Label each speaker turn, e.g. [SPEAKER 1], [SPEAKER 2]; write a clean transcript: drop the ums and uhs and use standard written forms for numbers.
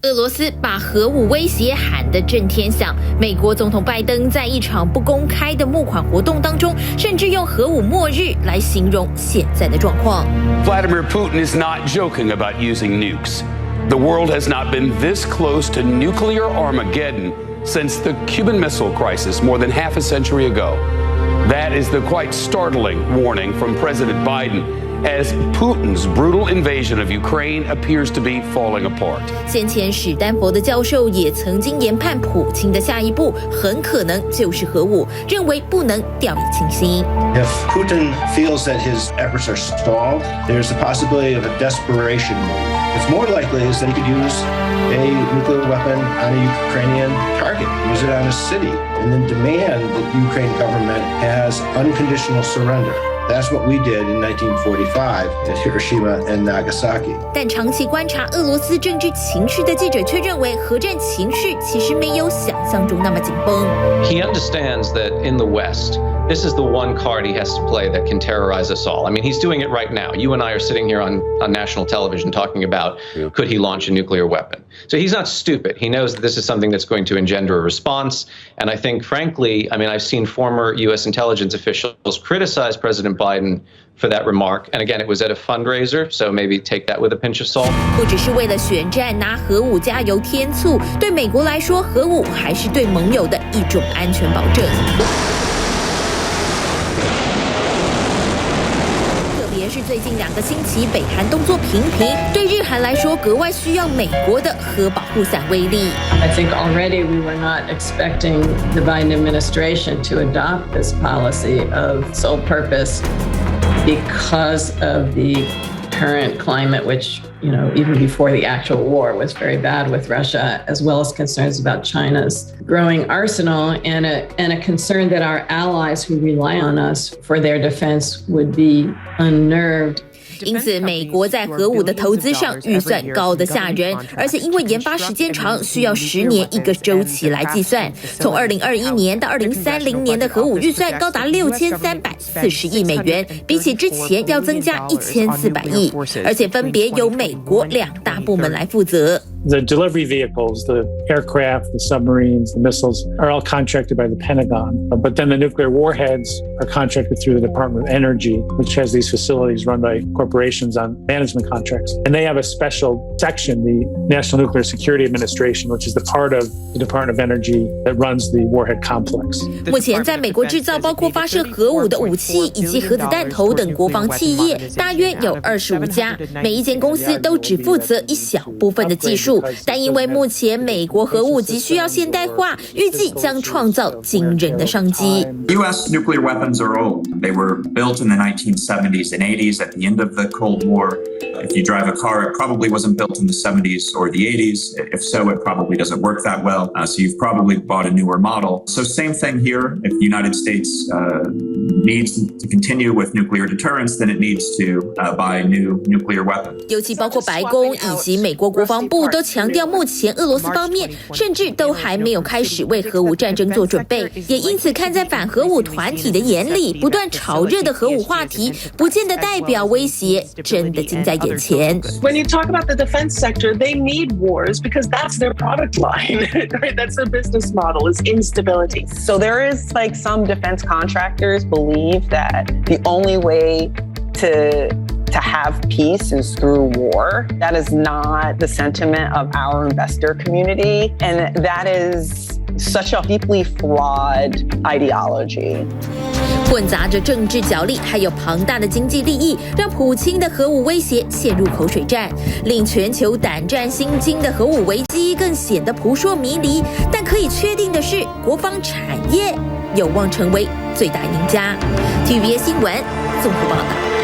[SPEAKER 1] 俄罗斯把核武威胁喊得震天响，美国总统拜登在一场不公开的募款活动当中，甚至用核武末日来形容现在的状况。
[SPEAKER 2] Vladimir Putin is not joking about using nukes. The world has not been this close to nuclear Armageddon since the Cuban Missile Crisis more than half a century ago. That is the quite startling warning from President Biden.As Putin's brutal invasion of Ukraine appears to be falling apart.
[SPEAKER 1] 先前史丹佛的教授也曾经研判普京的下一步很可能就是核武，认为不能掉以轻心。
[SPEAKER 3] If Putin feels that his efforts are stalled, there's the possibility of a desperation move. What's more likely is that he could use a nuclear weapon on a Ukrainian target, use it on a city, and then demand that the Ukraine government has unconditional surrender.That's what we did in 1945 at Hiroshima and Nagasaki.
[SPEAKER 1] 但长期观察俄罗斯政治情绪的记者却认为，核战情绪其实没有想象中那么紧绷。
[SPEAKER 4] He understands that in the West, this is the one card he has to play that can terrorize us all. I mean, he's doing it right now. You and I are sitting here on national television talking about could he launch a nuclear weapon. So he's not stupid. He knows that this is something that's going to engender a response. And I think, frankly, I mean, I've seen former U.S. intelligence officials criticize President Biden for that remark. And again, it was at a fundraiser, so maybe take that with a pinch of salt.
[SPEAKER 1] 不只是为了选战拿核武加油添醋，对美国来说，核武还是对盟友的一种安全保证。是最近2个星期，北韩动作频频，对日韩来说格外需要美国的核保护伞威力。
[SPEAKER 5] I think already we were not expecting the Biden administration to adopt this policy of sole purpose because of the current climate, which, you know, even before the actual war was very bad with Russia, as well as concerns about China's growing arsenal and a concern that our allies who rely on us for their defense would be unnerved.
[SPEAKER 1] 因此，美国在核武的投资上预算高得吓人，而且因为研发时间长，需要10年一个周期来计算。从2021年到2030年的核武预算高达6340亿美元，比起之前要增加1400亿，而且分别由美国2大部门来负责。
[SPEAKER 6] The delivery vehicles, the aircraft, the submarines, the missiles are all contracted by the Pentagon. But then the nuclear warheads are contracted through the Department of Energy, which has these facilities run by corporations on management contracts. And they have a special section, the National Nuclear Security Administration, which is the part of the Department of Energy that runs the warhead complex.
[SPEAKER 1] 目前在美国制造包括发射核武的武器以及核子弹头等国防企业，大约有25家，每一间公司都只负责一小部分的技术。但因为目前美国核武急需要现代化，预计将创造惊人的商机。
[SPEAKER 7] U.S. nuclear weapons are old. They were built in the 1970s and 80s at the end of the Cold War. If you drive a car, it probably wasn't built in the 70s or the 80s. If so, it probably doesn't work that well. So you've probably bought a newer model. So same thing here. If the United States needs to continue with nuclear deterrence, then it needs to buy new nuclear weapons.
[SPEAKER 1] 尤其包括白宫以及美国国防部都强调，目前俄罗斯方面甚至都还没有开始为核武战争做准备，也因此看在反核武团体的眼里，不断炒热的核武话题，不见得代表威胁真的近在眼前。
[SPEAKER 8] When you talk about the defense sector, they need wars because that's their product line, right? That's their business model is instability.
[SPEAKER 9] So there is like some defense contractors believe that the only way to have peace is through war. That is not the sentiment of our investor community, and that is such a deeply flawed ideology.
[SPEAKER 1] 混杂着政治角力，还有庞大的经济利益，让普京的核武威胁陷入口水战，令全球胆战心惊的核武危机更显得扑朔迷离。但可以确定的是，国防产业有望成为最大赢家。TVBS 新闻综合报道。